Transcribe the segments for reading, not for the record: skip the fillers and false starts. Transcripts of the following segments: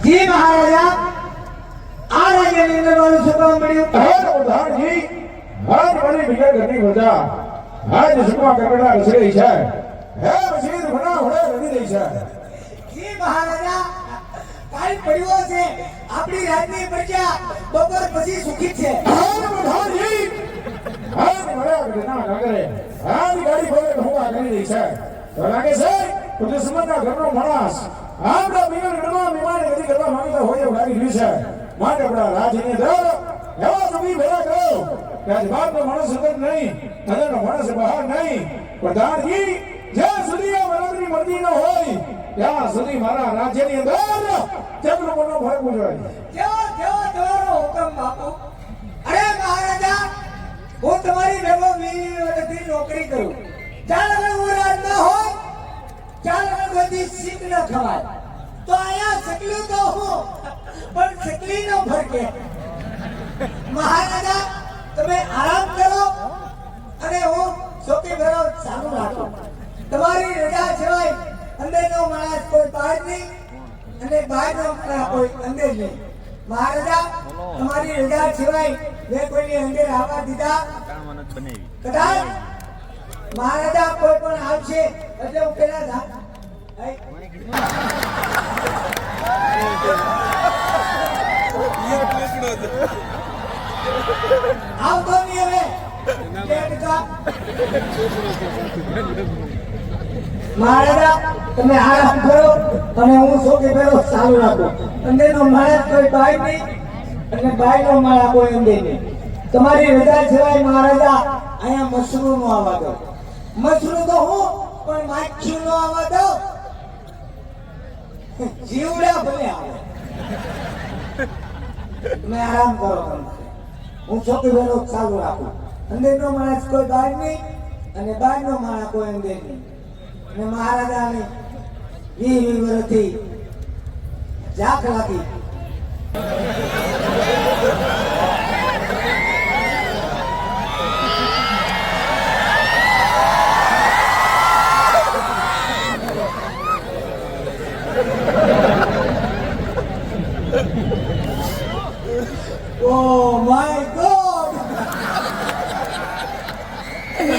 જી મહારાજા આ રાજ્યની અંદર મારું સુકામ મળ્યું પ્રધાનજી આજ મારી બીજા ઘરની પ્રજા આજ સુકવા કરકડા રસી રહી છે હે મસીદ ઘણા હોડે રડી રહી છે જી મહારાજા કાલ પડ્યો છે આપણી રાજની પ્રજા બપોર પછી સુખી છે પ્રધાનજી આજ મારા ઘરના નગરે આજ ગાડી ખોલે હુંવા કરી રહી છે તો લાગે છે કે દુશ્મનના ઘરનો માણસ આપણા બીમાર બીમારી ગતિ કરવા માંગતા હોય એવું લાગી રહ્યું છે માટે આપણા રાજની દર એવા તમે ભેગા કરો કે આજ બાપનો માણસ અંદર નહીં નગરનો માણસ બહાર નહીં પ્રધાનજી જ્યાં સુધી આ વરાદની મરજી ન હોય ત્યાં સુધી મારા રાજ્યની અંદર જગલોકોનો ભય ગુજરાય જેવો તમારો હુકમ બાપુ અરે મહારાજા હું તમારી ભેગો 20 વર્ષથી નોકરી કરું ચાલ હવે હું રાજ ન હોય ચાલ હવે બધી શીખ ન ખવાય તો અહીંયા સકલું તો હું પણ સકલી નો ફરકે મહારાજા તમે આરામ કરો અને હું સોકી ભરો ચાલુ રાખો તમારી રજા સિવાય અંદરનો માણસ કોઈ બહાર નહીં અને બહારનો માણસ કોઈ અંદર નહીં મહારાજા તમારી રજા સિવાય મેં કોઈને અંદર આવવા દીધા કદાચ મહારાજા કોઈ પણ આવશે એટલે હું પેલા આવતો નહીં હવે મહારાજા તમે આરામ કરો અને હું સોકી ફેરો ચાલુ રાખો અંદરનો માણસ કોઈ બહાર નહીં અને બહારનો માણસ કોઈ અંદર નહીં તમારી રજા સિવાય મહારાજા અહીંયા મશરૂ નો આવવા દો મશરૂ તો હું પણ માછીઓ નો આવવા દો જીવડા ભલે આવે તમે આરામ કરો હું સોકી ફેરો ચાલુ રાખું અંદરનો માણસ કોઈ બહાર નહીં અને બહારનો માણસ કોઈ અંદર નહીં અને મહારાજાને 20 વર્ષથી જાખ લાગી Oh my God!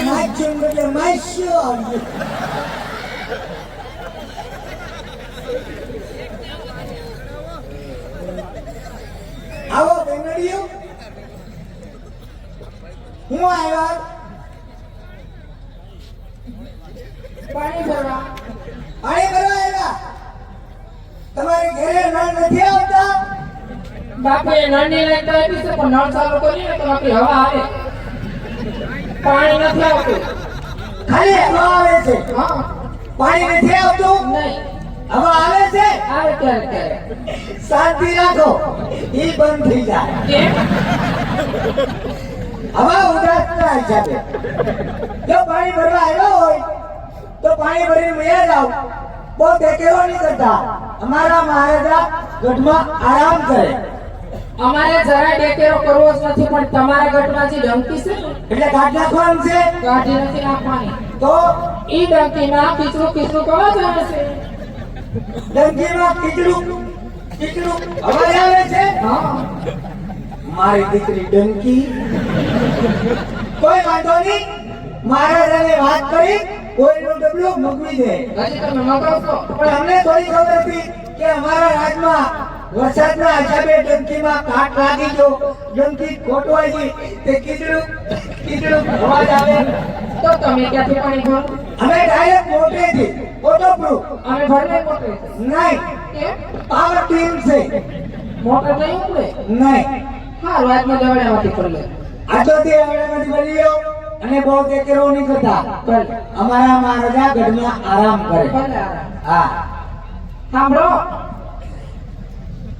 My children, my son. આવો બેનડીઓ હું આવ્યા પાણી ભરવા આવ્યા તમારી ઘરે નળ નથી આવતા બાપુ એ નળની લાઈટ તો આપી છે પણ નળ ચાલુ કરીને તો આપણી હવા આવે પાણી નથી આવતું ખાલી હવા આવે છે હા પાણી નથી આવતું નહીં હવા આવે છે આવે ક્યારે શાંતિ રાખો ઈ બંધ થઈ જાય કેમ હવા ઉદાસના હિસાબે જો પાણી ભરવા આવ્યો હોય તો પાણી ભરીને મૈયા જાવ બહુ દેખેલો નહીં કરતા અમારા મહારાજા ગઢમાં આરામ કરે અમારે જરા ડેકેરો કરવો જ નથી પણ તમારા ગઢમાં જે ડંકી છે ને એટલે કાઢ નાખવાનું છે કાઢી નથી નાખવાની તો ઈ ડંકીમાં કીચડું કીચડું કરવા જ આવે છે ડંકીમાં કીચડું અવાજ આવે છે હા મારી દીકરી ડંકી કોઈ વાંધો નહીં મહારાજાને વાત કરી કોઈનું ડબલું મગવી દે હજી તમે મગાવશો પણ અમને થોડી ખબર હતી કે અમારા રાજમાં વરસાદના હિસાબે ડંકીમાં કાટ લાગી ગયો ડંકી ખોટવાઈ ગઈ તે કીચડું અવાજ આવે તો તમે ક્યાંથી પાણી ભરો અમે ડાયરેક્ટ મોટેથી વોટરપ્રૂફ અમે ભરને મોટે નહીં કેમ પાવર ટીમ છે મોટર નહીં ઉકળે નહીં હા રાજમાં દવડામાંથી ભરી લે આજોથી આવડામાંથી ભરી લ્યો અને બહુ દેખેરો નહીં કરતા અમારા મહારાજા ગઢમાં આરામ કરે ભલે આરામ. હા સાંભળો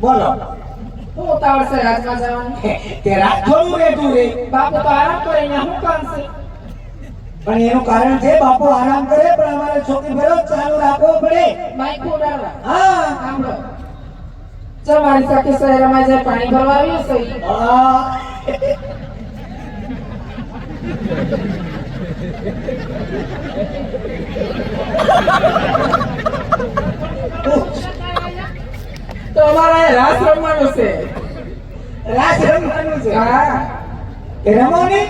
બોલો હું ઉતાવળ છે રાજમાં જવાનું તે રાત થોડું રહેતું રે બાપુ તો આરામ કરે અહીંયા શું કામ છે પણ એનું કારણ છે બાપુ આરામ કરે પણ અમારે છોકરી ભરો ચાલુ રાખવો પડે બાઈક ઉડાડવા હા સાંભળો તમારી સાથે શહેરમાં જે પાણી ભરવા આવ્યું છે હા તો તો અમારે અહીંયા રાસ રમવાનું છે. રાસ રમવાનું છે હા એ રમો નહીં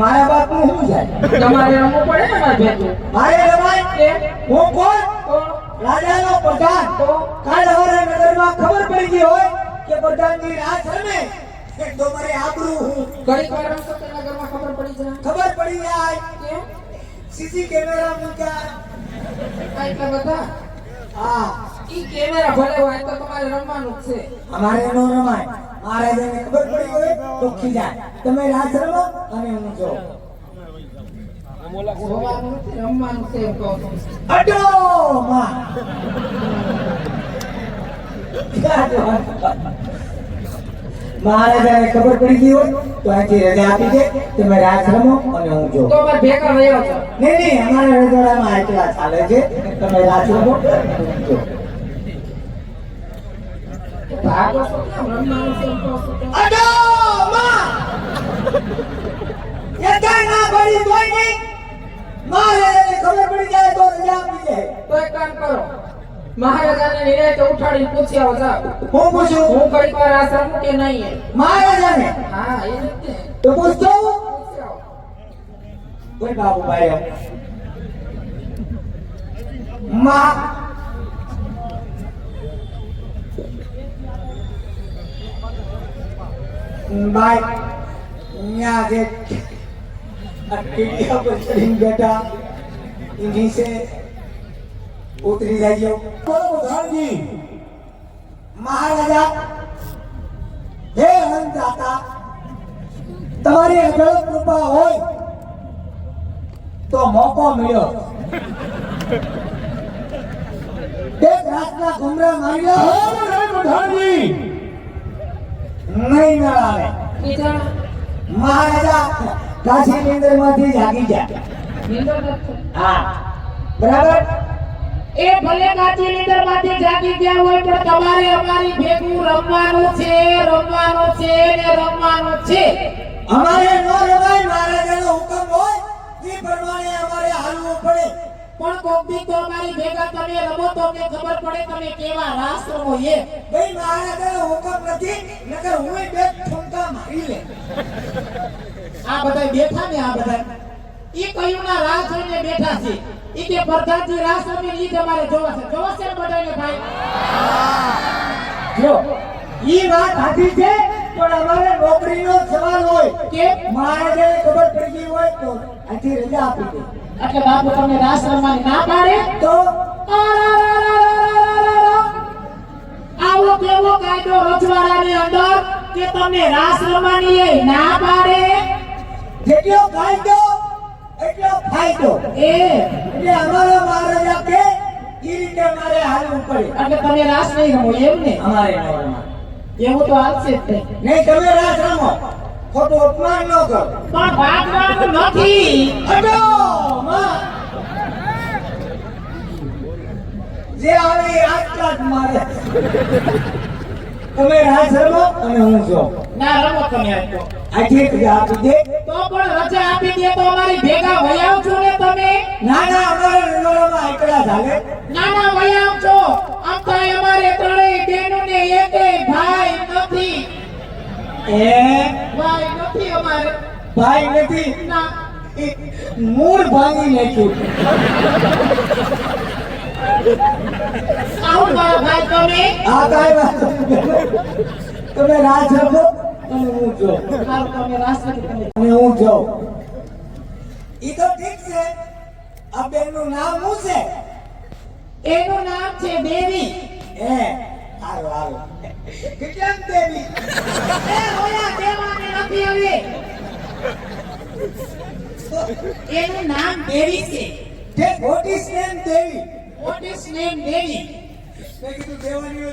મારા બાપનું શું જાય તમારે રમવું પડે ને મારે ભેગું. મારે રમાય કે હું કોણ તો રાજાનો પ્રધાન તો કાલ હવારે નગરમાં ખબર પડી ગઈ હોય કે પ્રધાનજી રાસ રમે તો મારે આબરૂ હું ઘડીક વાર રમશો તો એના ઘરમાં ખબર પડી જાય. ખબર પડી જાય કેમ? સીસી કેમેરા મૂક્યા આ એટલા બધા હા ઈ કેમેરા ભલે હોય તો તમારે રમવાનું જ છે. અમારે નો રમાય મહારાજાને ખબર પડી હોય તો ખીજાય તમે રાસ રમો અને હું જો જોવાનું નથી, રમવાનું છે એમ કહું છું. અડો માં મહારાજાને ખબર પડી ગઈ હોય તો અહીંથી રજા આપી દે તમે રાસ રમો અને હું જો તો અમારે ભેગા રહ્યો છો. નહીં અમારે રજવાડામાં આટલા ચાલે છે તમે રાસ રમો અને હું જો ભાગો છો કેમ? રમવાનું છે એમ કહું છું તો. અડો માં એ કઈ ના પડી તોય નહીં મહારાજાને ખબર પડી જાય તો રજા આપી દે તો એક કામ કરો, મહારાજાને નિરાંતે ઉઠાડીને પૂછી આવો જાઓ. હું પૂછું હું ઘડીક વાર રાસ રમું કે નહીં એમ. મહારાજાને હા એ રીતે તો પૂછતો પૂછી આવો. કોઈ બાબુ ભાઈ માં બાય ન્યા જે અટકીયા પર ચડીને બેઠા ઇન્જી સે ઉતરી જાજો બોલો પ્રધાનજી. મહારાજા હે અનંતદાતા તમારી અઢળક કૃપા હોય તો મોકો મળ્યો એક રાતના ઘુમરા મારી લો હા, પ્રધાનજી. નહીં આવે બીજા મહારાજા કાશી કેન્દ્રમાંથી જાગી ગયા નીંદર નથી. હા બરાબર એ ભલે કાચી નીંદરમાંથી જાગી ગયા હોય પણ તમારે અમારી ભેગું રમવાનું છે ને રમવાનું છે. અમારે નો રમાય મહારાજાનો હુકમ હોય એ પ્રમાણે અમારે હાલવું પડે પણ કોક દી તો અમારી ભેગા તમે રમો તો અમને ખબર પડે તમે કેવા રાસ રમો એ. ભાઈ મહારાજાનો હુકમ નથી નકર હું બે ઠુમકા મારી લે આ બધા બેઠા ને આ બધા ઈ કયું ના રાસ જોઈને બેઠા છે. ઈ કે પ્રધાનજી રાસ રમે ઈ જ અમારે જોવા છે ને બધાને ભાઈ. જો ઈ વાત સાચી છે પણ અમારે નોકરીનો સવાલ હોય કે મહારાજાને ખબર પડી ગઈ હોય તો અહીંથી રજા આપી દે એટલે બાપુ તમને રાસ રમવાની ના પાડે તો આવો કેવો કાયદો રજવાડાની અંદર કે તમને રાસ રમવાની એ ના પાડે. જેટલો કાયદો એટલો ફાયદો એ એટલે અમારા મહારાજા કે ઈ રીતે અમારે હાલવું પડે એટલે તમે રાસ નહીં રમો એમ ને. અમારે નો રમાય એવું તો હાલશે જ નહીં. નહીં તમે રાસ રમો ખોટું અપમાન ન કરો પણ ભાગવાનું નથી. અડો માં જે આવે એ આટલા જ મારે તમે રાસ રમો અને હું જો ના રમો તમે આજ તો. આજે રજા આપી દે તો પણ રજા આપી દે તો અમારી ભેગા વયા આવજો ને તમે. ના અમારે રંગોળામાં આટલા ચાલે નાના વયા આવજો. આમ તો અમારે ત્રણેય બહેનો ને એકેય ભાઈ નથી. એ ભાઈ નથી અમારે. ભાઈ નથી ના મૂળ ભાંગી નાખ્યું આવું મારા ભાઈ તમે. આ કાંઈ વાત નથી. તમે રાસ રમો અને હું જો સારું તમે રાસ નથી તમે. અને હું જો ઈ તો ઠીક છે આ બેનનું નામ શું છે એનું નામ છે દેવી. એ હાલો હાલો કેટલામ દેવી એ હોયા દેવાની નથી હવે. એનું નામ દેવી છે. તે મોટી સ્નેમ દેવી What is name દેવી? મેં કીધું દેવાની